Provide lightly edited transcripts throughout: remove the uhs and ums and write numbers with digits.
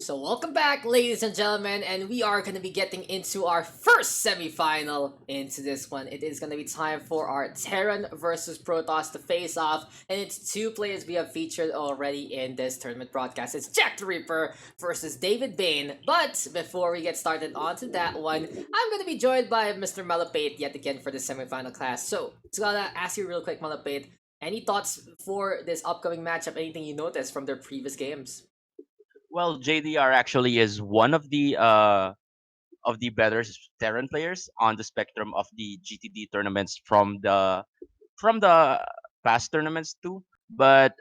So welcome back, ladies and gentlemen, and we are going to be getting into our first semi-final into this one. It is going to be time for our Terran versus Protoss to face off, and it's two players we have featured already in this tournament broadcast. It's JackDReaper versus DavidBane. But before we get started onto that one, I'm going to be joined by Mr. Malupeyt yet again for the semi-final class. So, just gotta ask you real quick, Malupeyt, any thoughts for this upcoming matchup? Anything you noticed from their previous games? Well, JDR actually is one of the better Terran players on the spectrum of the GTD tournaments from the past tournaments too. But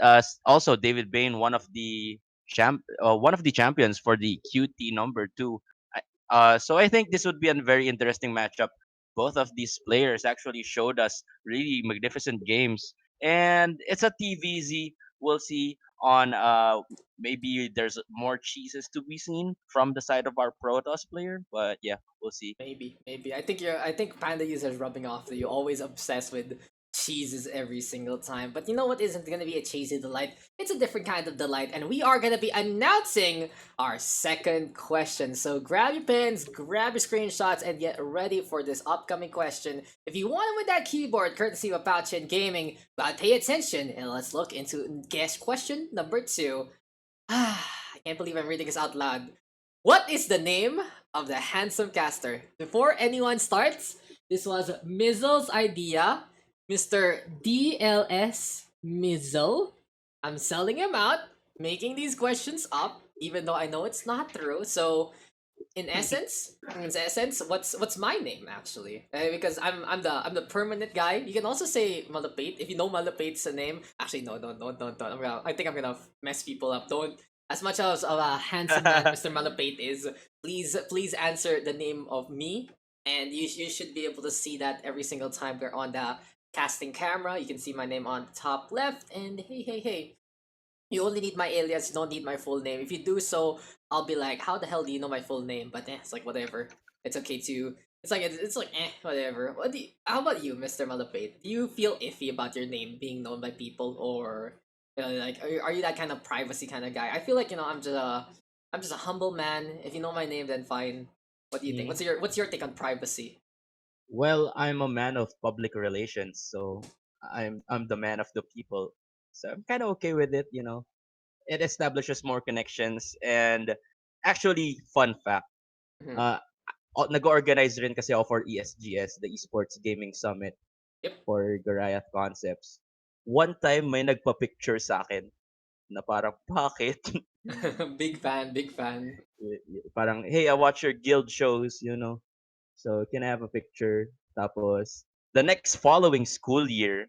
also David Bain, one of the champions for the QT number two. So I think this would be a very interesting matchup. Both of these players actually showed us really magnificent games, and it's a TVZ. We'll see on maybe there's more cheeses to be seen from the side of our Protoss player, but yeah, we'll see. Maybe. I think Panda users rubbing off that you always obsessed with cheeses every single time. But you know what isn't gonna be a cheesy delight? It's a different kind of delight, and we are gonna be announcing our second question. So grab your pens, grab your screenshots, and get ready for this upcoming question. If you want it with that keyboard, courtesy of Pouchin Gaming, but pay attention and let's look into guess question number two. I can't believe I'm reading this out loud. What is the name of the handsome caster? Before anyone starts, this was Mizzle's idea. Mr. DLS Mizzle. I'm selling him out, making these questions up, even though I know it's not true. So, in essence, what's my name actually? Because I'm the permanent guy. You can also say Malupeyt if you know Malupeyt's name. Actually, no, don't. I think I'm gonna mess people up. Don't. As much as of a handsome man Mr. Malupeyt is, please answer the name of me, and you should be able to see that every single time we're on the casting camera. You can see my name on the top left, and hey, you only need my alias, you don't need my full name. If you do so, I'll be like, how the hell do you know my full name? But it's like whatever. It's okay to. It's like whatever. How about you, Mr. Malupate? Do you feel iffy about your name being known by people, or like are you that kind of privacy kind of guy? I feel like I'm just a humble man. If you know my name, then fine. What do you think? Mm. What's your take on privacy? Well, I'm a man of public relations, so I'm the man of the people. So I'm kind of okay with it, you know. It establishes more connections and actually fun fact. Mhm. Uh nag-organize rin kasi ako for ESGS, the Esports Gaming Summit Yep. for Goliath Concepts. One time may nagpa-picture sa akin na parang bakit? Big fan, big fan. Parang hey, I watch your guild shows, you know. So can I have a picture? Tapos the next following school year,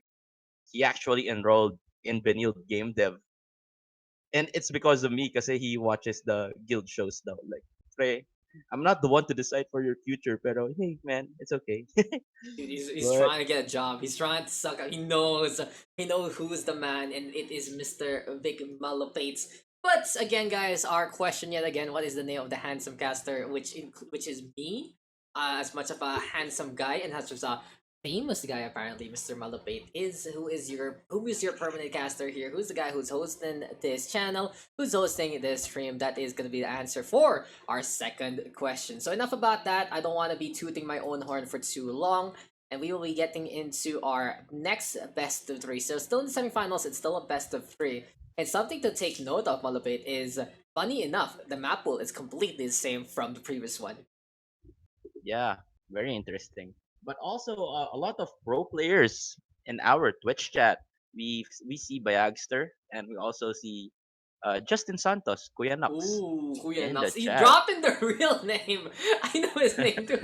he actually enrolled in Benilde Game Dev. And it's because of me kasi he watches the guild shows daw. Like, pre, I'm not the one to decide for your future, pero hey man, it's okay. Dude, he's But trying to get a job. He's trying to suck up. He knows who's the man, and it is Mr. Vic Malupate. But again, guys, our question yet again: what is the name of the handsome caster? Which is me, as much of a handsome guy and as much as a famous guy apparently. Mr. Malupate is who is your permanent caster here? Who's the guy who's hosting this channel? Who's hosting this stream? That is gonna be the answer for our second question. So enough about that. I don't want to be tooting my own horn for too long. And we will be getting into our next best of three. So still in the semifinals, it's still a best of three. And something to take note of, Malupit, is funny enough, the map pool is completely the same from the previous one. yeah, very interesting. But also a lot of pro players in our Twitch chat. We see Bayagster and we also see Justin Santos, Kuya Nux, Ooh, Kuya in the Nux. You chat. dropping the real name. I know his name too.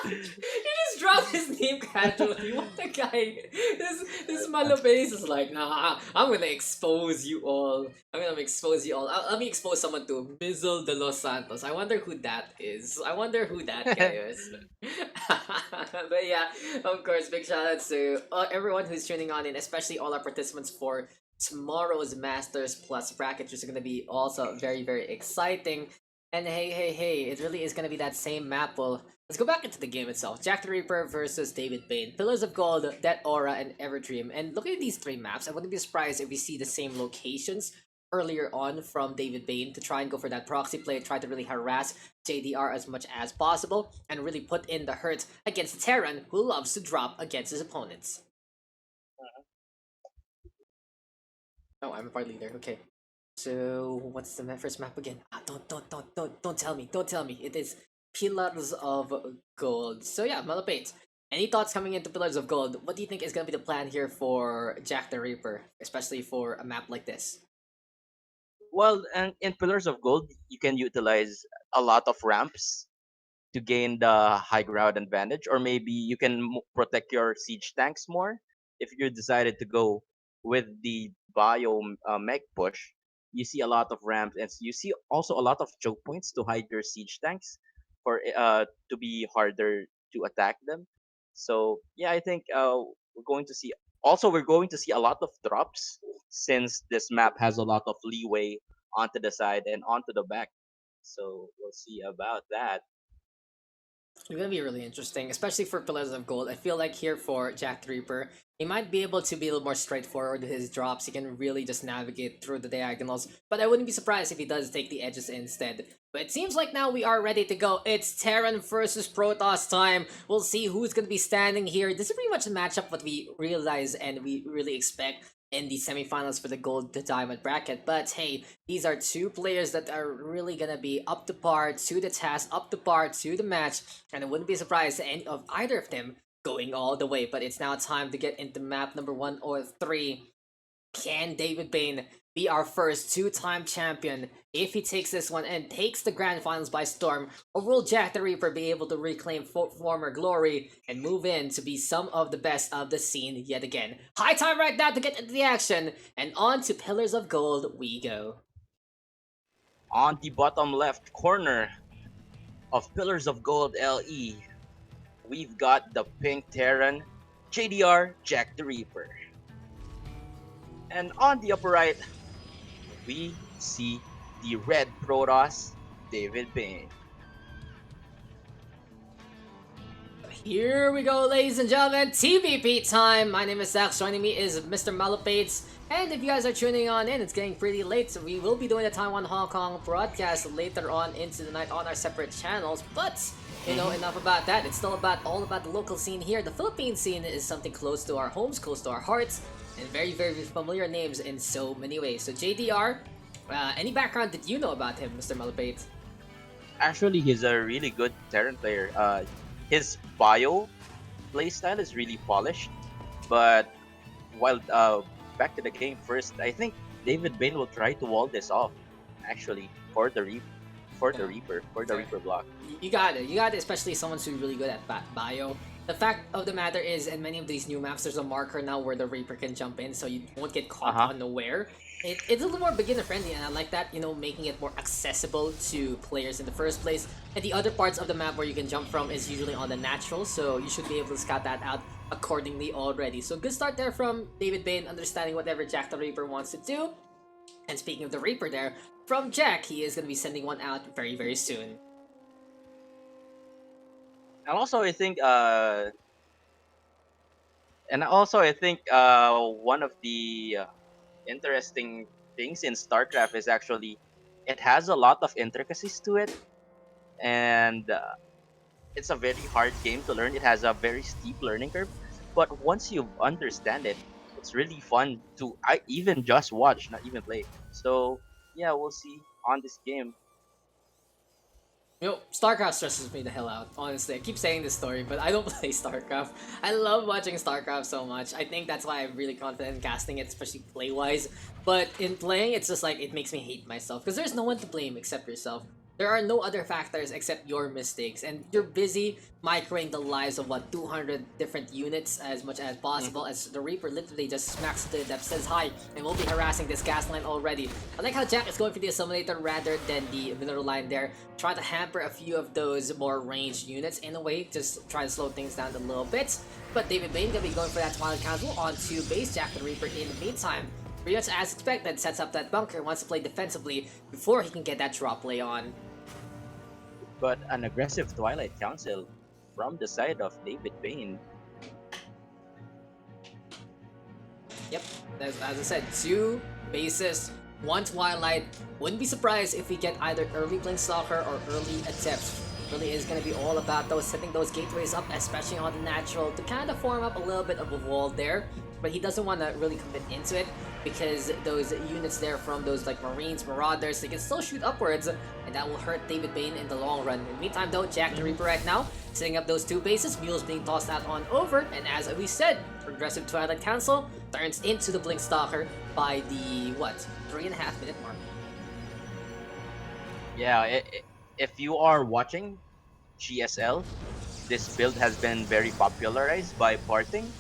You just dropped his name casually. What the guy? This Malabase is like, nah, I'm gonna expose you all. I'm gonna expose you all. Let me expose someone to Mizzle de Los Santos. I wonder who that is. I wonder who that guy is. But yeah, of course, big shout outs to everyone who's tuning on in, especially all our participants for tomorrow's Masters Plus bracket, which is going to be also very, very exciting. And hey, it really is going to be that same map. Well, let's go back into the game itself. JackDReaper versus David Bane. Pillars of Gold, Deathaura, and Everdream. And looking at these three maps, I wouldn't be surprised if we see the same locations earlier on from DavidBane to try and go for that proxy play, try to really harass JDR as much as possible, and really put in the hurt against Terran, who loves to drop against his opponents. Oh, I'm a part leader. Okay. So what's the first map again? Don't tell me. Don't tell me. It is Pillars of Gold. So yeah, Malupeyt. Any thoughts coming into Pillars of Gold? What do you think is gonna be the plan here for JackDReaper, especially for a map like this? Well, and in Pillars of Gold, you can utilize a lot of ramps to gain the high ground advantage, or maybe you can protect your siege tanks more. If you decided to go with the bio mech push, you see a lot of ramps, and you see also a lot of choke points to hide your siege tanks for to be harder to attack them. So yeah, I think we're going to see. Also, we're going to see a lot of drops since this map has a lot of leeway onto the side and onto the back. So we'll see about that. It's gonna be really interesting, especially for Pillars of Gold. I feel like here for JackDReaper, he might be able to be a little more straightforward with his drops. He can really just navigate through the diagonals, but I wouldn't be surprised if he does take the edges instead. But it seems like now we are ready to go. It's Terran versus Protoss time. We'll see who's gonna be standing here. This is pretty much a matchup what we realize and we really expect in the semifinals for the gold to diamond bracket. But hey, these are two players that are really gonna be up to par to the task, up to par to the match, and I wouldn't be surprised to any of either of them going all the way. But it's now time to get into map number 1 or 3. Can DavidBane be our first two-time champion if he takes this one and takes the grand finals by storm, or will JackDReaper be able to reclaim former glory and move in to be some of the best of the scene yet again? High time right now to get into the action, and on to Pillars of Gold we go. On the bottom left corner of Pillars of Gold LE, we've got the pink Terran, JDR Jack the Reaper. And on the upper right, we see the red Protoss, DavidBane. Here we go, ladies and gentlemen, TVP time! My name is Daks, joining me is Mr. Malupeyt, and if you guys are tuning on in, it's getting pretty late, so we will be doing the Taiwan Hong Kong broadcast later on into the night on our separate channels, but, you know, enough about that. It's still all about the local scene here. The Philippine scene is something close to our homes, close to our hearts, and very, very familiar names in so many ways. So JDR, any background that you know about him, Mr. Malupeyt? Actually, he's a really good Terran player. His bio playstyle is really polished, but while back to the game first, I think DavidBane will try to wall this off. Actually, for the Reaper block. You got it. You got it, especially someone who's really good at bio. The fact of the matter is, in many of these new maps, there's a marker now where the Reaper can jump in, so you won't get caught unaware. It's a little more beginner friendly, and I like that, you know, making it more accessible to players in the first place. And the other parts of the map where you can jump from is usually on the natural, so you should be able to scout that out accordingly already. So good start there from DavidBane, understanding whatever JackDReaper wants to do. And speaking of the Reaper there, from Jack, he is going to be sending one out very, very soon. And also, I think, one of the interesting things in StarCraft is actually it has a lot of intricacies to it, and it's a very hard game to learn. It has a very steep learning curve, but once you understand it, it's really fun to even just watch, not even play. So yeah, we'll see on this game. You know, StarCraft stresses me the hell out, honestly. I keep saying this story, but I don't play StarCraft. I love watching StarCraft so much. I think that's why I'm really confident in casting it, especially play-wise. But in playing, it's just like, it makes me hate myself. Because there's no one to blame except yourself. There are no other factors except your mistakes, and you're busy microing the lives of 200 different units as much as possible, as the Reaper literally just smacks to the depth, says hi, and will be harassing this gas line already. I like how Jack is going for the Assimilator rather than the mineral line there, trying to hamper a few of those more ranged units in a way, just try to slow things down a little bit. But DavidBane gonna be going for that Twilight Council onto base JackDReaper in the meantime. Pretty much as expected, sets up that bunker, wants to play defensively before he can get that drop play on. But an aggressive Twilight Council from the side of DavidBane. Yep, as I said, 2 bases One Twilight. Wouldn't be surprised if we get either early Blink Stalker or early Adept. Really is going to be all about those setting those gateways up, especially on the natural, to kind of form up a little bit of a wall there. But he doesn't want to really commit into it because those units there from those like Marines, Marauders, they can still shoot upwards, and that will hurt DavidBane in the long run. In the meantime, though, JackDReaper right now setting up those two bases, mules being tossed out on over, and as we said, progressive Twilight Council turns into the Blink Stalker by the what 3.5-minute mark. Yeah, if you are watching GSL, this build has been very popularized by Parting,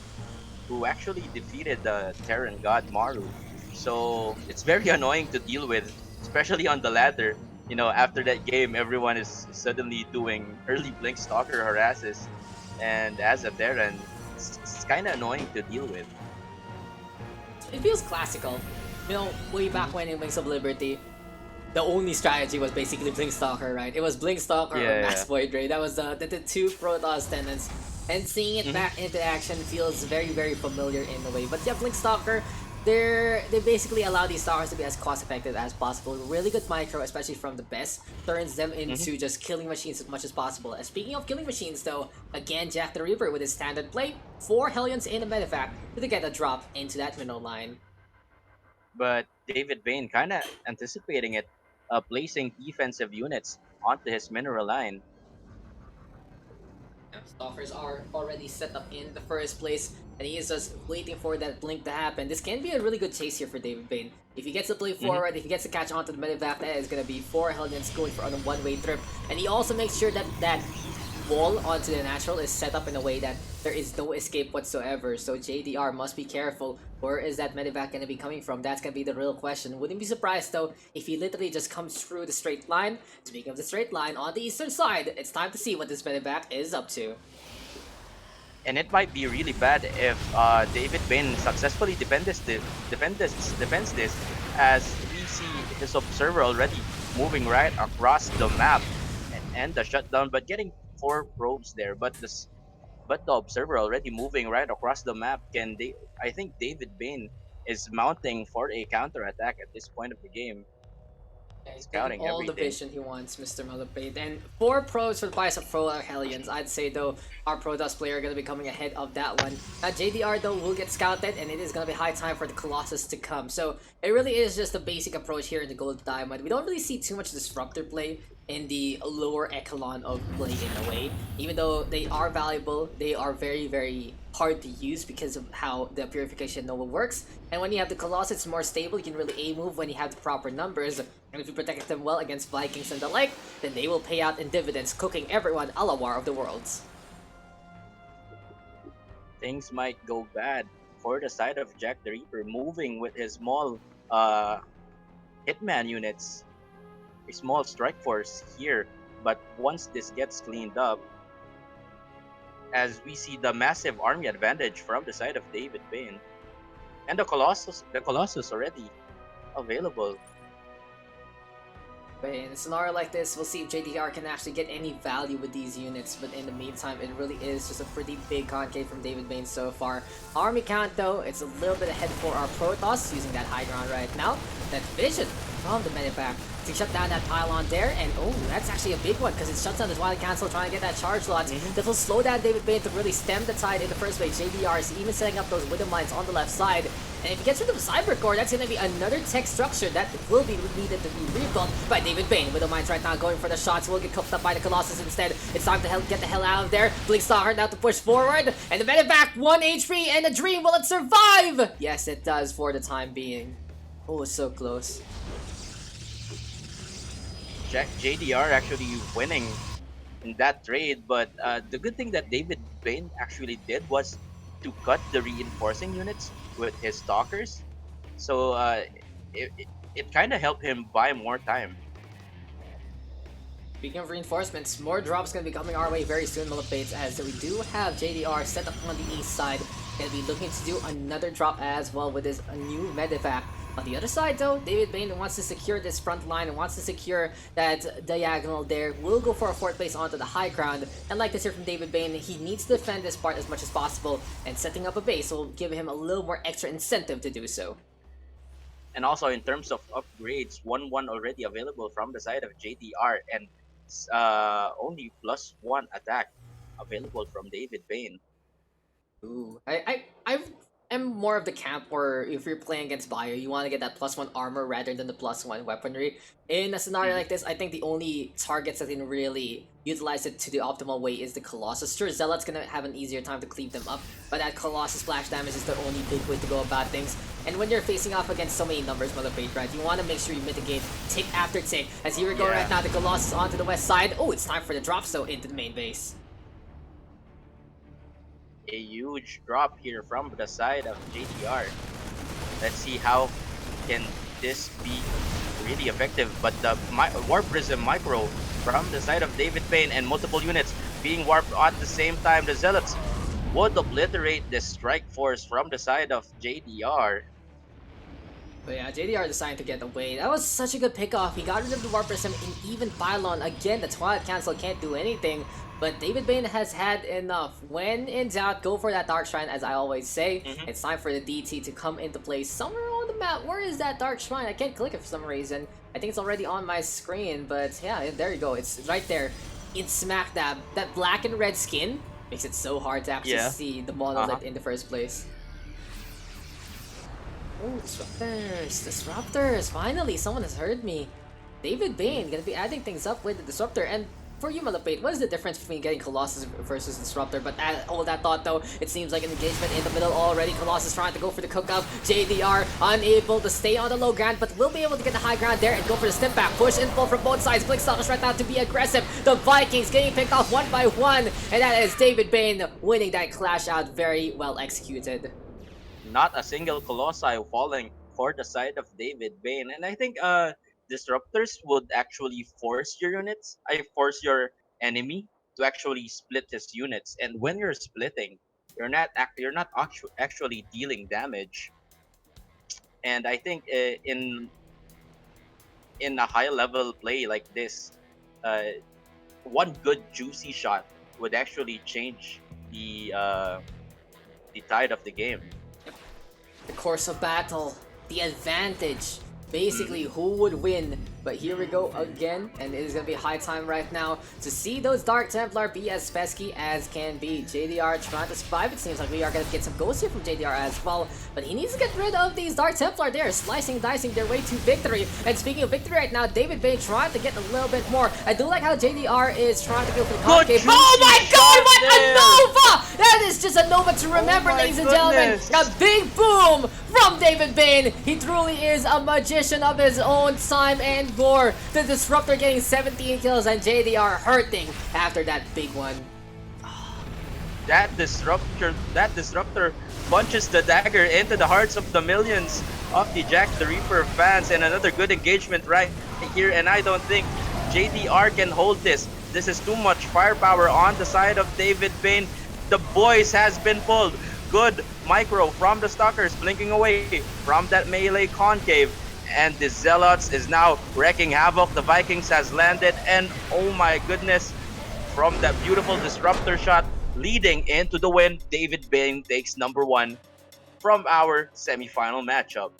who actually defeated the Terran god Maru. So it's very annoying to deal with, especially on the ladder. You know, after that game, everyone is suddenly doing early Blink Stalker harasses, and as a Terran, it's kind of annoying to deal with. It feels classical. You know, way back when in Wings of Liberty, the only strategy was basically Blink Stalker, right? It was Blink Stalker or Max Void Ray. That was the two Protoss tenants. And seeing it back into action feels very, very familiar in a way. But yeah, Blink Stalker, they basically allow these Stalkers to be as cost effective as possible. Really good micro, especially from the best, turns them into just killing machines as much as possible. And speaking of killing machines though, again JackDReaper with his standard play, 4 Hellions in a medevac to get a drop into that middle line. But DavidBane kind of anticipating it, placing defensive units onto his mineral line. Stalkers are already set up in the first place, and he is just waiting for that blink to happen. This can be a really good chase here for DavidBane. If he gets to play forward, if he gets to catch onto the medevac, that is going to be 4 Hellions going for a one-way trip. And he also makes sure that that wall onto the natural is set up in a way that there is no escape whatsoever. So JDR must be careful. Where is that medevac going to be coming from? That's going to be the real question. Wouldn't be surprised though if he literally just comes through the straight line. Speaking of the straight line, on the eastern side, it's time to see what this medevac is up to. And it might be really bad if DavidBane successfully defends this, as we see his observer already moving right across the map and the shutdown, but getting 4 probes there. But the observer already moving right across the map. I think DavidBane is mounting for a counter attack at this point of the game, Yeah, he's taking scouting all the everything. vision he wants, Mr. Malupeyt. And 4 pros for the price of Pro Hellions. I'd say, though, our Protoss player are going to be coming ahead of that one. Now, JDR, though, will get scouted, and it is going to be high time for the Colossus to come. So, it really is just a basic approach here in the Gold Diamond. We don't really see too much Disruptor play in the lower echelon of play in a way. Even though they are valuable, they are very, very hard to use because of how the Purification Nova works. And when you have the Colossus, it's more stable. You can really A-move when you have the proper numbers. And if you protect them well against Vikings and the like, then they will pay out in dividends, cooking everyone a la War of the Worlds. Things might go bad for the side of JackDReaper, moving with his small uh, hitman units, a small strike force here. But once this gets cleaned up, as we see the massive army advantage from the side of DavidBane, and the Colossus already available. But in a scenario like this, we'll see if JDR can actually get any value with these units. But in the meantime, it really is just a pretty big concave from DavidBane so far. Army count, though, it's a little bit ahead for our Protoss using that high ground right now. That vision from the medevac to shut down that pylon there. And oh, that's actually a big one because it shuts down the Twilight Council trying to get that charge slot. That will slow down DavidBane to really stem the tide in the first place. JDR is even setting up those Widow Mines on the left side. And if he gets rid of the Cyber Core, that's going to be another tech structure that will be needed to be rebuilt by DavidBane. Widow Mines right now going for the shots, will get cooked up by the Colossus instead. It's time to get the hell out of there. Blink Stalker now to push forward. And the medevac, 1 HP, and a dream, will it survive? Yes, it does for the time being. Oh, so close. JDR actually winning in that trade, but the good thing that DavidBane actually did was to cut the reinforcing units with his stalkers, so it kind of helped him buy more time. Speaking of reinforcements, more drops going to be coming our way very soon, Malupeyt, as we do have JDR set up on the east side. Going to be looking to do another drop as well with his new medevac. On the other side, though, DavidBane wants to secure this front line and wants to secure that diagonal there. Will go for a fort base onto the high ground. And like this here from DavidBane, he needs to defend this part as much as possible, and setting up a base will give him a little more extra incentive to do so. And also in terms of upgrades, 1-1 already available from the side of JDR, and only +1 attack available from DavidBane. Ooh, I am more of the camp where if you're playing against Bio, you want to get that +1 armor rather than the +1 weaponry. In a scenario Mhm. like this, I think the only targets that can really utilize it to the optimal way is the Colossus. Sure, Zealot's gonna have an easier time to cleave them up, but that Colossus splash damage is the only big way to go about things. And when you're facing off against so many numbers, Malupeyt, right, you want to make sure you mitigate tick after tick. As here we go right Yeah, now, the Colossus onto the west side. Oh, it's time for the drop so into the main base. a huge drop here from the side of JDR. Let's see how can this be really effective. But the Warp Prism Micro from the side of DavidBane and multiple units being warped at the same time. The Zealots would obliterate the strike force from the side of JDR. But yeah, JDR decided to get away. That was such a good pickoff. He got rid of the Warp Prism and even Pylon. Again, the Twilight Cancel can't do anything. But DavidBane has had enough. When in doubt, go for that Dark Shrine, as I always say. Hmm. It's time for the DT to come into play somewhere on the map. Where is that Dark Shrine? I can't click it for some reason. I think it's already on my screen, but yeah, there you go. It's right there in smack dab. That black and red skin makes it so hard to actually Yeah. see the Uh huh. monolith in the first place. Oh, disruptors! Disruptors! Finally, someone has heard me. DavidBane gonna be adding things up with the disruptor. And for you, Malupeyt, what is the difference between getting Colossus versus Disruptor? But all that thought though, it seems like an engagement in the middle already. Colossus trying to go for the cook-up. JDR unable to stay on the low ground, but will be able to get the high ground there and go for the step back. Push and pull from both sides. Blinkstalkers right now to be aggressive. The Vikings getting picked off one by one. And that is DavidBane winning that clash out. Very well executed. Not a single Colossi falling for the side of DavidBane. And I think disruptors would actually force your units. I force your enemy to actually split his units. And when you're splitting, you're not actually dealing damage. And I think in a high level play like this, uh, one good juicy shot would actually change the tide of the game. The course of battle, the advantage, Hmm. basically who would win. But here we go again, and it is gonna be high time right now to see those Dark Templar be as pesky as can be. JDR trying to survive. It seems like we are gonna get some ghosts here from JDR as well, but he needs to get rid of these Dark Templar there, slicing, dicing their way to victory. And speaking of victory right now, DavidBane trying to get a little bit more. I do like how JDR is trying to go for the Good concave. Oh juicy my god, shot what a there! Nova! That is just a Nova to Oh remember, my ladies and gentlemen. A goodness! big boom from DavidBane. He truly is a magician of his own time and gore. The Disruptor getting 17 kills and JDR hurting after that big one. That disruptor punches the dagger into the hearts of the millions of the JackDReaper fans, and another good engagement right here. And I don't think JDR can hold this. This is too much firepower on the side of DavidBane. The boys has been pulled. Good micro from the stalkers, blinking away from that melee concave. And the Zealots is now wreaking havoc. The Vikings has landed, and oh my goodness, from that beautiful disruptor shot leading into the win, DavidBane takes number one from our semifinal matchup.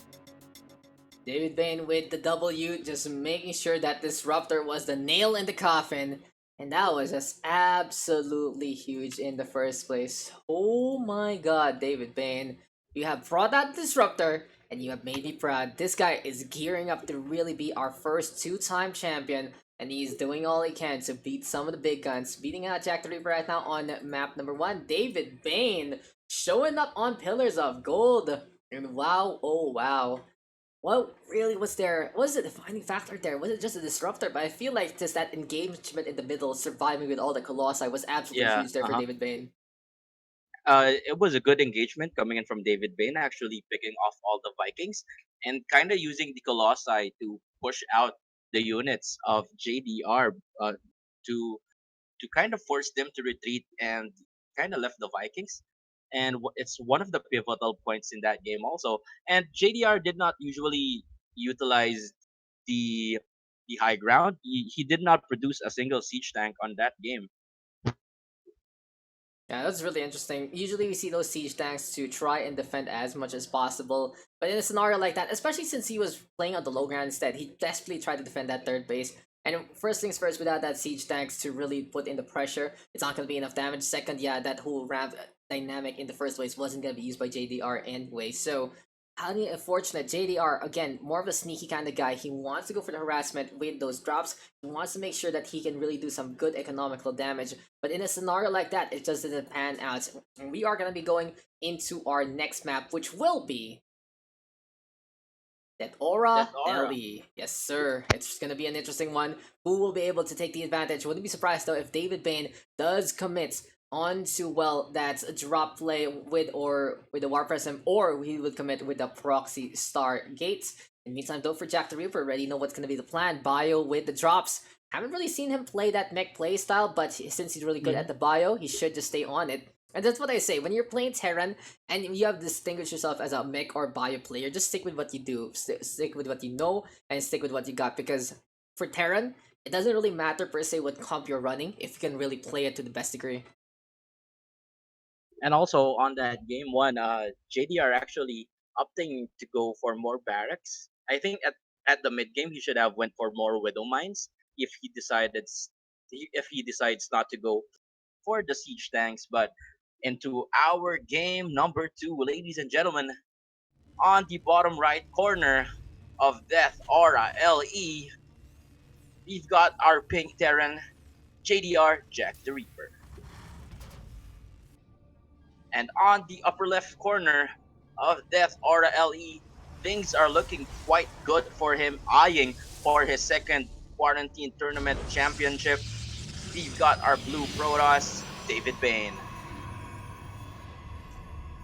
DavidBane with the W, just making sure that Disruptor was the nail in the coffin. And that was just absolutely huge in the first place. Oh my god, DavidBane. You have brought that Disruptor, and you have made me proud. This guy is gearing up to really be our first two-time champion, and he's doing all he can to beat some of the big guns. Beating out JackDReaper right now on map number 1. DavidBane showing up on Pillars of Gold. And wow, oh wow. What really was there? What was the defining factor there? Was it just a disruptor? But I feel like just that engagement in the middle, surviving with all the colossi, was absolutely Yeah, huge there for DavidBane. it was a good engagement coming in from DavidBane, actually picking off all the Vikings and kind of using the Colossi to push out the units of JDR to to kind of force them to retreat and kind of left the Vikings. And it's one of the pivotal points in that game also. And JDR did not usually utilize the the high ground. He did not produce a single siege tank on that game. Yeah, that's really interesting. Usually we see those siege tanks to try and defend as much as possible, but in a scenario like that, especially since he was playing on the low ground instead, he desperately tried to defend that third base. And first things first, without that siege tanks to really put in the pressure, it's not gonna be enough damage. Second, yeah, that whole ramp dynamic in the first place wasn't gonna be used by JDR anyway. So highly unfortunate. JDR, again, more of a sneaky kind of guy. He wants to go for the harassment with those drops. He wants to make sure that he can really do some good economical damage. But in a scenario like that, it just didn't pan out. And we are going to be going into our next map, which will be Deathaura Deathaura. LE. Yes, sir. It's going to be an interesting one. Who will be able to take the advantage? Wouldn't be surprised, though, if DavidBane does commit onto, well, that drop play with the War Prism, or he would commit with the Proxy Star Gates. In the meantime, though, for JackDReaper, already know what's going to be the plan. Bio with the drops. Haven't really seen him play that mech playstyle, but since he's really good at the bio, he should just stay on it. And that's what I say. When you're playing Terran and you have distinguished yourself as a mech or bio player, just stick with what you do. Stick with what you know and stick with what you got. Because for Terran, it doesn't really matter per se what comp you're running if you can really play it to the best degree. And also on that game one, JDR actually opting to go for more barracks. I think at the mid game he should have went for more widow mines if he decides not to go for the siege tanks. But into our game number two, ladies and gentlemen, on the bottom right corner of Death Aura LE, we've got our pink Terran JDR Jack the Reaper. And on the upper left corner of Death Aura LE, things are looking quite good for him, eyeing for his second quarantine tournament championship. We've got our blue Protoss, DavidBane.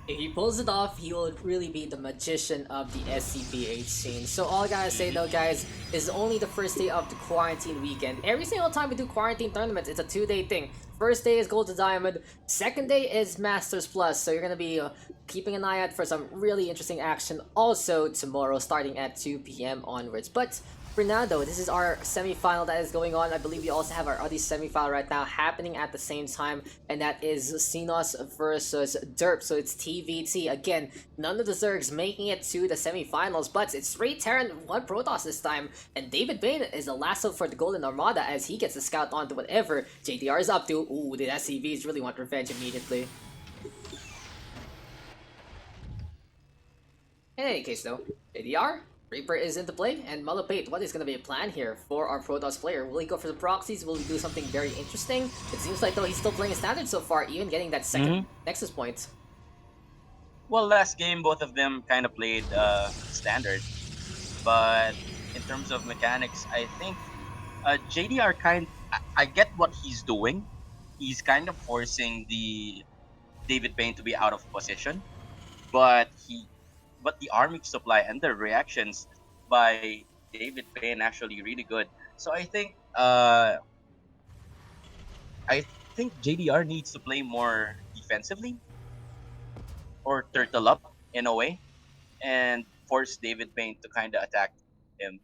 If he pulls it off, he will really be the magician of the SCPH scene. So all I gotta say though, guys, is only the first day of the quarantine weekend. Every single time we do quarantine tournaments, it's a 2-day thing. First day is Gold to Diamond, second day is Masters Plus, so you're gonna be keeping an eye out for some really interesting action also tomorrow starting at 2 p.m. onwards. But for now though, this is our semi-final that is going on. I believe we also have our other semi-final right now happening at the same time, and that is Xenos versus Derp. So it's TVT. Again, none of the Zergs making it to the semi-finals, but it's 3 Terran, 1 Protoss this time, and DavidBane is the lasso for the Golden Armada as he gets to scout onto whatever JDR is up to. Ooh, the SCVs really want revenge immediately. In any case though, JDR, Reaper is into play, and Malupeyt, what is going to be a plan here for our Protoss player? Will he go for the proxies? Will he do something very interesting? It seems like though he's still playing standard so far, even getting that second Nexus point. Well, last game, both of them kind of played standard. But in terms of mechanics, I think JDR I get what he's doing. He's kind of forcing the DavidBane to be out of position, but the army supply and the reactions by DavidBane actually really good. So I think JDR needs to play more defensively or turtle up in a way and force DavidBane to kind of attack him.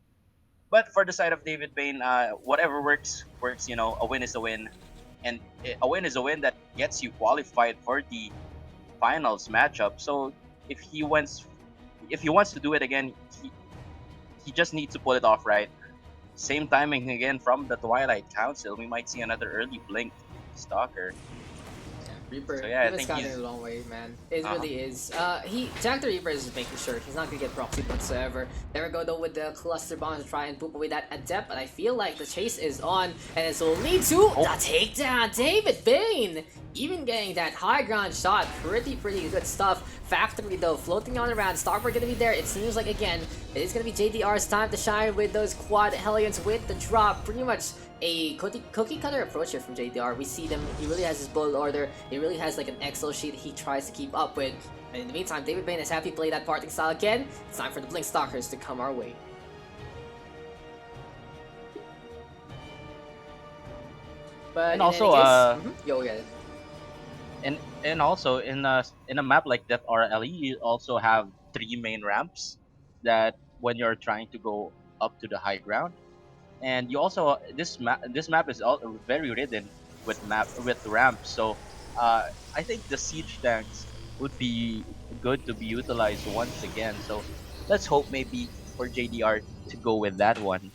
But for the side of DavidBane, whatever works works. You know, a win is a win, and a win is a win that gets you qualified for the finals matchup. So if he wants, if he wants to do it again, he just needs to pull it off right. Same timing again from the Twilight Council. We might see another early blink stalker. Reaper, So yeah, I Reaper's think gotten he's a long way, man. It really is. JackDReaper is just making sure he's not gonna get proxied whatsoever. There we go though with the cluster bombs to try and poop away that adept, but I feel like the chase is on, and this will lead to the takedown. DavidBane, even getting that high ground shot, pretty good stuff. Factory though, floating on around. Starboard gonna be there. It seems like again, it is gonna be JDR's time to shine with those quad Hellions with the drop. Pretty much a cookie cutter approach here from JDR. We see them, he really has his bullet order, he really has like an Excel sheet he tries to keep up with. And in the meantime, DavidBane is happy to play that parting style again. It's time for the Blink Stalkers to come our way. But and in also any case, yo, get it. and also in a map like Death or LE, you also have 3 main ramps that when you're trying to go up to the high ground, and you also this map is all very ridden with ramps. So I think the siege tanks would be good to be utilized once again. So let's hope maybe for JDR to go with that one.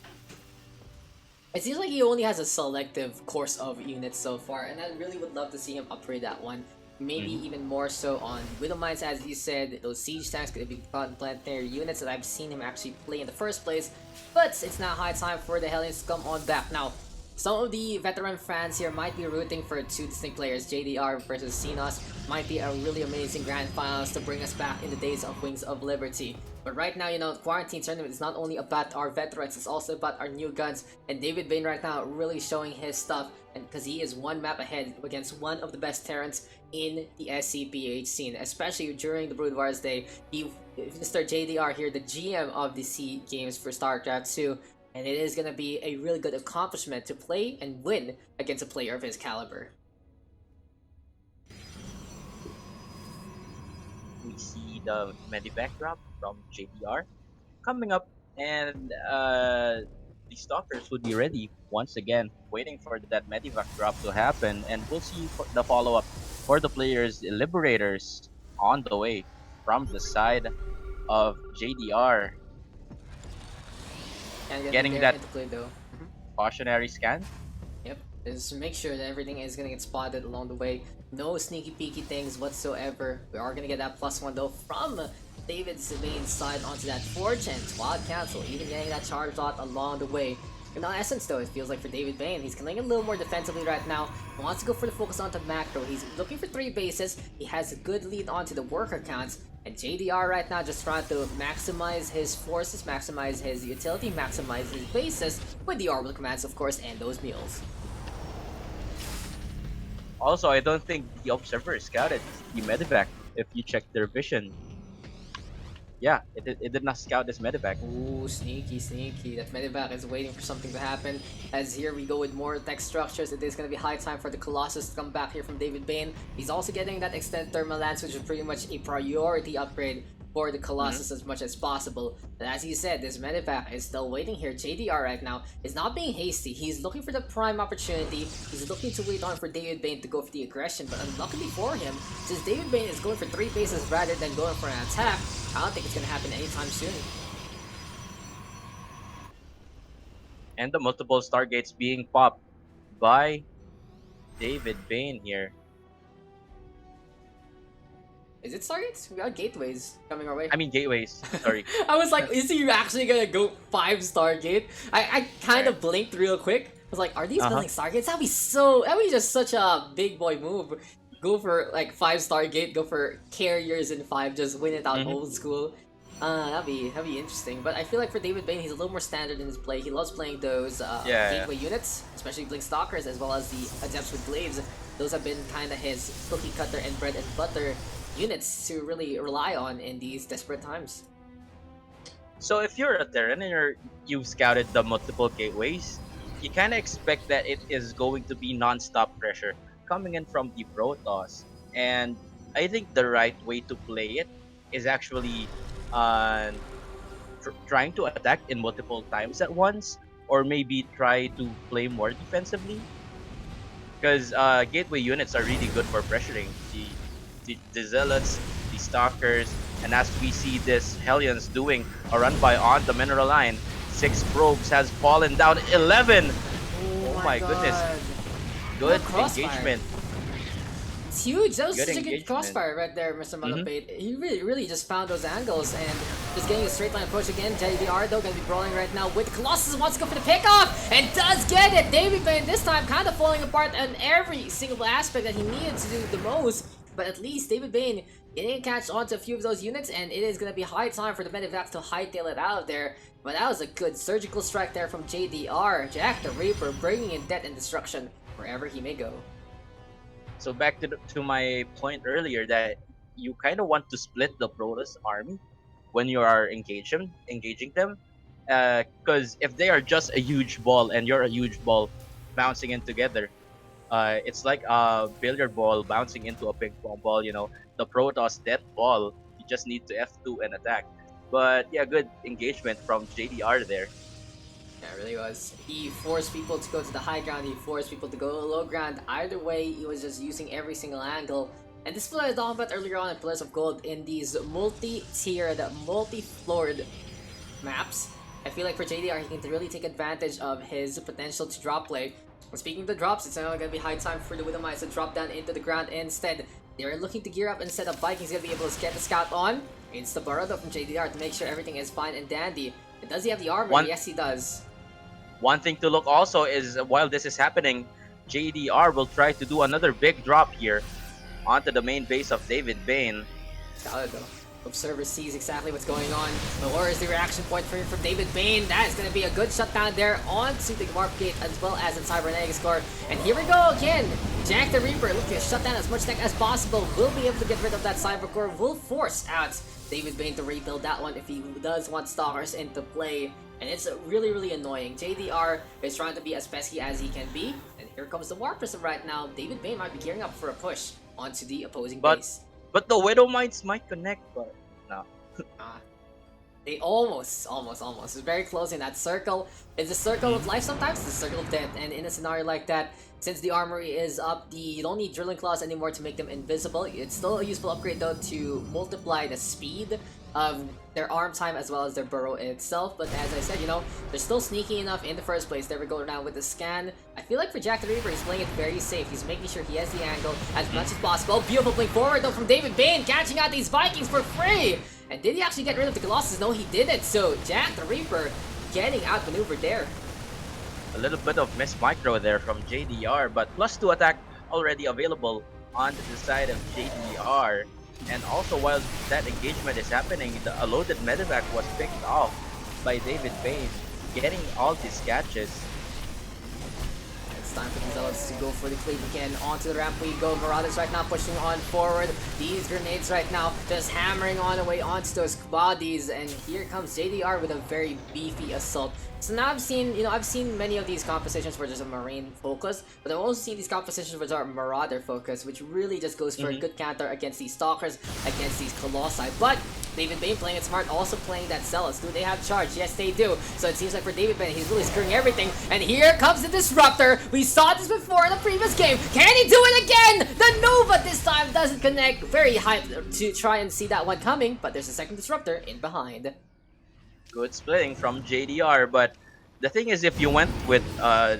It seems like he only has a selective course of units so far, and I really would love to see him upgrade that one. Maybe Hmm. even more so on Widow Mines, as you said, those siege tanks could be planetary units that I've seen him actually play in the first place. But it's now high time for the Hellions to come on back. Now, some of the veteran fans here might be rooting for two distinct players, JDR versus Xenos. Might be a really amazing grand finals to bring us back in the days of Wings of Liberty. But right now, the quarantine tournament is not only about our veterans, it's also about our new guns. And DavidBane right now really showing his stuff, and because he is one map ahead against one of the best Terrans in the SCPH scene, especially during the Brood Wars Day. Mr. JDR here, the GM of the C games for StarCraft 2, and it is gonna be a really good accomplishment to play and win against a player of his caliber. We see the Medivac drop from JDR coming up, and the stalkers would be ready once again, waiting for that Medivac drop to happen, and we'll see the follow up for the players, Liberators, on the way from the side of JDR, Can't get in getting there that into play though. cautionary scan. Yep, just make sure that everything is gonna get spotted along the way. No sneaky peeky things whatsoever. We are gonna get that +1 though from David's main side onto that fortune. Wild cancel, even getting that charge lot along the way. In essence though, it feels like for DavidBane, he's playing a little more defensively right now. He wants to go for the focus onto macro. He's looking for 3 bases. He has a good lead onto the worker counts. And JDR right now just trying to maximize his forces, maximize his utility, maximize his bases with the orbital commands of course, and those mules. Also, I don't think the observer scouted the Medivac. If you check their vision, yeah, it did not scout this Medivac. Ooh, sneaky, sneaky. That medevac is waiting for something to happen. As here we go with more tech structures, it is going to be high time for the Colossus to come back here from DavidBane. He's also getting that extended thermal lance, which is pretty much a priority upgrade for the Hmm. Colossus as much as possible. But as you said, this medevac is still waiting here. JDR right now is not being hasty. He's looking for the prime opportunity. He's looking to wait on for DavidBane to go for the aggression, but unluckily for him, since DavidBane is going for 3 bases rather than going for an attack, I don't think it's gonna happen anytime soon. And the multiple Stargates being popped by David Bain here. Is it Stargates? We got gateways coming our way. I mean gateways. Sorry. I was like, is he actually gonna go 5 Stargate? I kind Right. of blinked real quick. I was like, are these Uh huh. building Stargates? That'd be just such a big boy move. Go for like 5 Stargate, go for carriers in 5, just win it out Hmm. old school. That'd be interesting. But I feel like for DavidBane, he's a little more standard in his play. He loves playing those Yeah, yeah. gateway units, especially Blink Stalkers, as well as the Adepts with Glaives. Those have been kind of his cookie cutter and bread and butter units to really rely on in these desperate times. So if you're a Terran and you've scouted the multiple gateways, you kind of expect that it is going to be non-stop pressure coming in from the Protoss. And I think the right way to play it is actually uh, trying to attack in multiple times at once, or maybe try to play more defensively. Because gateway units are really good for pressuring the zealots, the stalkers, and as we see this Hellions doing a run by on the mineral line, 6 probes has fallen down. 11. Oh Oh my my goodness, god. What good crossfire. engagement. It's huge. That was Good such a good engagement. crossfire right there, Mr. Hmm. Malupeyt. He really just found those angles and just getting a straight line approach again. JDR though gonna be brawling right now with Colossus, wants to go for the pickoff and does get it. DavidBane this time kind of falling apart on every single aspect that he needed to do the most. But at least DavidBane getting a catch onto a few of those units, and it is gonna be high time for the Medivacs to hightail it out of there. But that was a good surgical strike there from JDR. JackDReaper bringing in death and destruction wherever he may go. So back to my point earlier that you kind of want to split the Protoss army when you are engaging them, because if they are just a huge ball and you're a huge ball bouncing in together, it's like a billiard ball bouncing into a ping pong ball. The Protoss death ball. You just need to F2 and attack. But yeah, good engagement from JDR there. Yeah, it really was. He forced people to go to the high ground, he forced people to go to the low ground. Either way, he was just using every single angle. And this is what I was talking about earlier on in Pillars of Gold in these multi-tiered, multi-floored maps. I feel like for JDR, he can really take advantage of his potential to drop play. And speaking of the drops, it's now going to be high time for the Widowmice to drop down into the ground instead. They're looking to gear up instead of Vikings going to be able to get the scout on. It's the burrow though from JDR to make sure everything is fine and dandy. And does he have the armor? Yes, he does. One thing to look also is while this is happening, JDR will try to do another big drop here onto the main base of DavidBane. Got it though. Observer sees exactly what's going on. But where is the reaction point for DavidBane? That is going to be a good shutdown there onto the Malupeyt as well as the Cybernetic score. And here we go again. JackDReaper looking to shut down as much tech as possible. Will be able to get rid of that Cyber Core. Will force out DavidBane to rebuild that one if he does want Stalkers into play. And it's really, really annoying. JDR is trying to be as pesky as he can be. And here comes the War Prism right now. DavidBane might be gearing up for a push onto the opposing base. But the Widowmites might connect, but no. They almost. It's very close in that circle. It's a circle of life sometimes, it's a circle of death. And in a scenario like that, since the armory is up, you don't need drilling claws anymore to make them invisible. It's still a useful upgrade though to multiply the speed of their arm time as well as their burrow itself. But as I said, you know, they're still sneaky enough in the first place. There we go now with the scan. I feel like for JackDReaper, he's playing it very safe. He's making sure he has the angle as much as possible. Beautiful blink forward though from DavidBane, catching out these Vikings for free. And did he actually get rid of the Colossus? No, he didn't. So JackDReaper getting outmaneuvered there. A little bit of miss micro there from JDR, but +2 attack already available on the side of JDR. And also while that engagement is happening, a loaded medevac was picked off by DavidBane, getting all these catches. It's time for the Zealots to go for the cleave again. Onto the ramp we go. Marauders right now pushing on forward. These grenades right now just hammering on away onto those bodies. And here comes JDR with a very beefy assault. So now I've seen many of these compositions where there's a Marine focus, but I've also seen these compositions which are Marauder focus, which really just goes for a good counter against these Stalkers, against these Colossi. But DavidBane playing it smart, also playing that Zealots. Do they have charge? Yes, they do. So it seems like for DavidBane, he's really screwing everything. And here comes the Disruptor. We saw this before in the previous game. Can he do it again? The Nova this time doesn't connect. Very hyped to try and see that one coming, but there's a second Disruptor in behind. Good splitting from JDR, but the thing is, if you went with a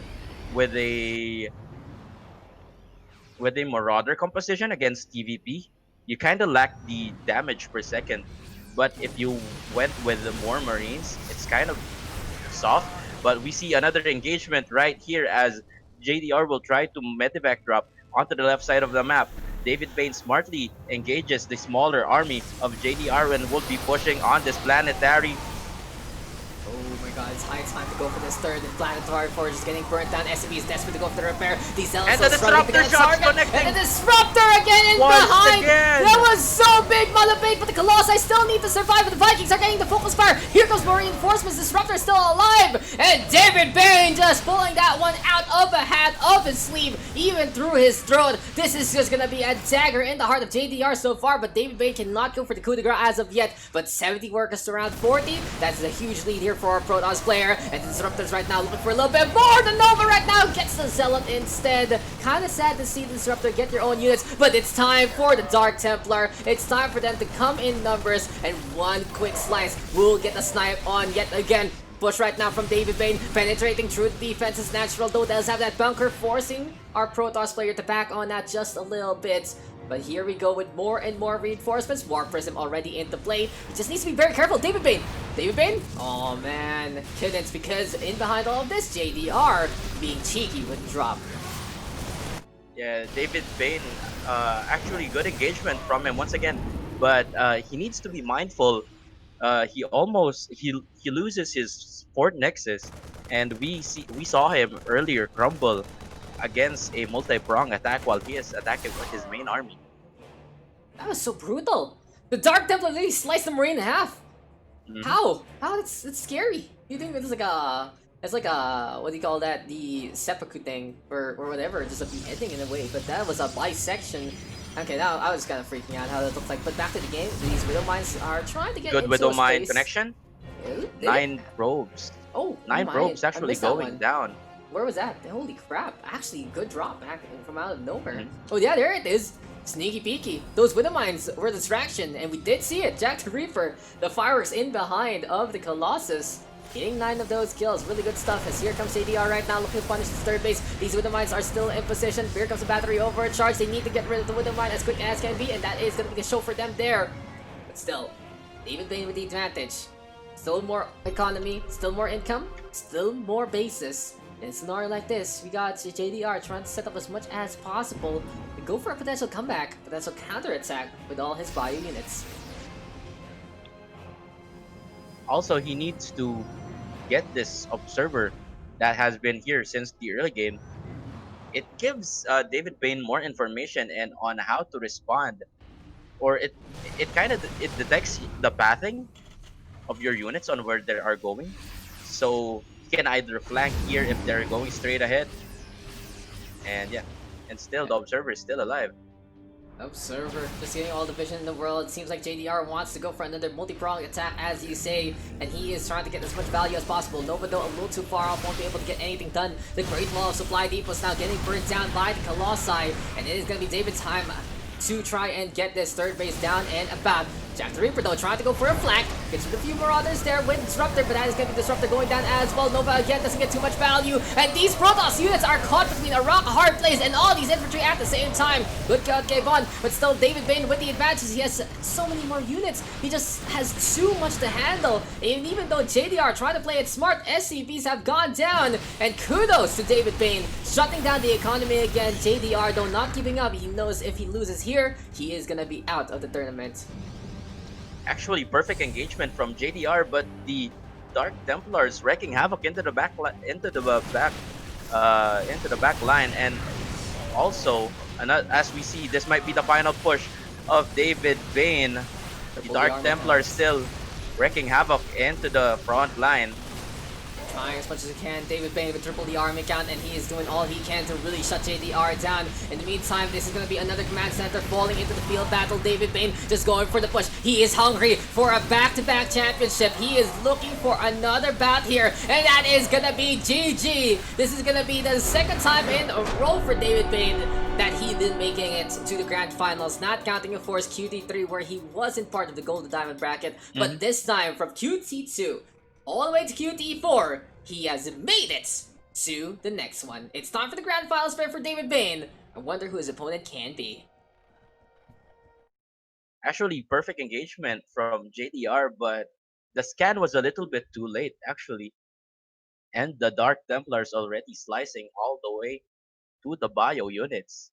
Marauder composition against TVP, you kind of lack the damage per second. But if you went with the more Marines, it's kind of soft. But we see another engagement right here as JDR will try to medevac drop onto the left side of the map. DavidBane smartly engages the smaller army of JDR and will be pushing on this planetary. Oh my god, it's high time to go for this third. Planetary Forge is getting burnt down. SCP is desperate to go for the repair. These Zealots And the Disruptor shots connecting. And the Disruptor again in behind! That was so big, Malupeyt, but the Colossi still need to survive, but the Vikings are getting the focus fire. Here comes more reinforcements. Disruptor is still alive! And DavidBane just pulling that one out of a hat, of his sleeve, even through his throat. This is just gonna be a dagger in the heart of JDR so far, but DavidBane cannot go for the coup de grace as of yet. But 70 workers to around 40, that's a huge lead here for our Protoss player. And the Disruptors right now looking for a little bit more. The Nova right now gets the Zealot instead. Kind of sad to see the Disruptor get their own units, but it's time for the Dark Templar. It's time for them to come in numbers, and one quick slice will get the snipe on yet again. Push right now from DavidBane, penetrating through the defense is natural, though does have that bunker, forcing our Protoss player to back on that just a little bit. But here we go with more and more reinforcements. War Prism already into play. He just needs to be very careful. DavidBane! DavidBane? Oh man, couldn't, because in behind all of this, JDR being cheeky with drop. Yeah, DavidBane, actually good engagement from him once again, but he needs to be mindful. He loses his fourth Nexus, and we saw him earlier crumble against a multi-prong attack while he is attacking with his main army. That was so brutal. The Dark Templar literally sliced the Marine in half. How? How? It's scary. You think it's like a what do you call that? The seppuku thing or whatever, just a beheading in a way. But that was a bisection. Okay, now I was kind of freaking out how that looked like. But back to the game, these Widow Mines are trying to get good into Widow a Mine space. connection. Ooh, 9 probes. Oh, oh 9 my, probes I actually missed that going one. down. Where was that? Holy crap. Actually, good drop back from out of nowhere. Mhm. Oh yeah, there it is. Sneaky peeky. Those Widow Mines were a distraction, and we did see it. JackDReaper, the fireworks in behind of the Colossus. Getting 9 of those kills. Really good stuff. As here comes JDR right now looking to punish his third base. These Widow Mines are still in position. Here comes the battery overcharge. They need to get rid of the Widow Mine as quick as can be, and that is going to be the show for them there. But still, DavidBane with the advantage. Still more economy, still more income, still more bases. In a scenario like this, we got JDR trying to set up as much as possible to go for a potential comeback, potential counterattack with all his bio units. Also, he needs to get this observer that has been here since the early game. It gives DavidBane more information and on how to respond, or it kind of it detects the pathing of your units on where they are going, so you can either flank here if they're going straight ahead, and yeah, and still the observer is still alive. Observer, just getting all the vision in the world. It seems like JDR wants to go for another multi-pronged attack, as you say, and he is trying to get as much value as possible. Nova, though, a little too far off, won't be able to get anything done. The Great Wall of Supply Depot is now getting burnt down by the Colossi, and it is going to be David's time to try and get this third base down and about. JackDReaper, though, trying to go for a flank. Gets rid of a few more others there with Disruptor, but that is going to be Disruptor going down as well. Nova, again, doesn't get too much value. And these Protoss units are caught between a rock, a hard place, and all these infantry at the same time. Good count gave on, but still DavidBane with the advantage. He has so many more units. He just has too much to handle. And even though JDR tried to play it smart, SCPs have gone down. And kudos to DavidBane, shutting down the economy again. JDR, though, not giving up. He knows if he loses here, he is going to be out of the tournament. Actually, perfect engagement from JDR, but the Dark Templars wreaking havoc into the back line, and also, as we see, this might be the final push of DavidBane. The Dark Templars still wreaking havoc into the front line. Trying as much as he can. DavidBane with triple the army count, and he is doing all he can to really shut JDR down. In the meantime, this is going to be another command center falling into the field battle. DavidBane just going for the push. He is hungry for a back-to-back championship. He is looking for another bout here, and that is going to be GG. This is going to be the second time in a row for DavidBane that he did making it to the grand finals, not counting of course QT3 where he wasn't part of the gold to diamond bracket, but this time from QT2 all the way to QT4, he has made it to the next one. It's time for the grand finals fair for DavidBane. I wonder who his opponent can be. Actually, perfect engagement from JDR, but the scan was a little bit too late, actually. And the Dark Templars already slicing all the way to the bio units.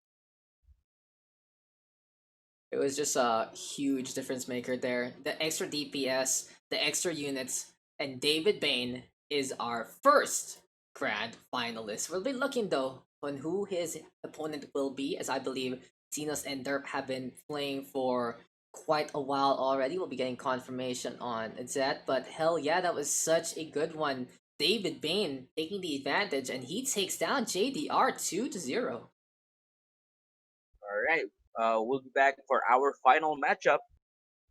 It was just a huge difference maker there. The extra DPS, the extra units, and DavidBane is our first grand finalist. We'll be looking though on who his opponent will be, as I believe Xenos and Derp have been playing for quite a while already. We'll be getting confirmation on that, but hell yeah, that was such a good one. DavidBane taking the advantage, and he takes down JDR 2-0. All right, we'll be back for our final matchup.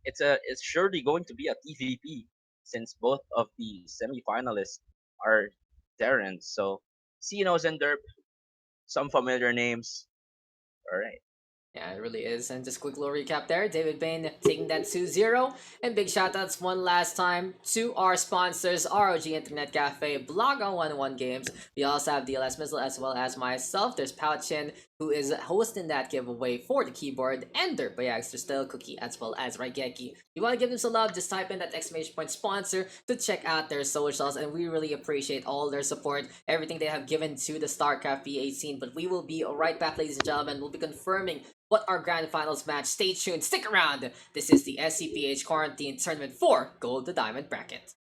It's surely going to be a TVP since both of the semifinalists are Terrans. So Xenos and Derp, some familiar names. All right. Yeah, it really is. And just quick little recap there. DavidBane taking that 2-0. And big shoutouts one last time to our sponsors, ROG Internet Cafe, Blog on 101 Games. We also have DLS Missile as well as myself. There's Pouchin, who is hosting that giveaway for the keyboard, and Derp by Extra Style Cookie as well as Raigeki. You want to give them some love, just type in that exclamation point sponsor to check out their socials, and we really appreciate all their support, everything they have given to the StarCraft VA scene. But we will be right back, ladies and gentlemen. We'll be confirming what our grand finals match. Stay tuned, stick around. This is the SCPH Quarantine Tournament 4 Gold to Diamond bracket.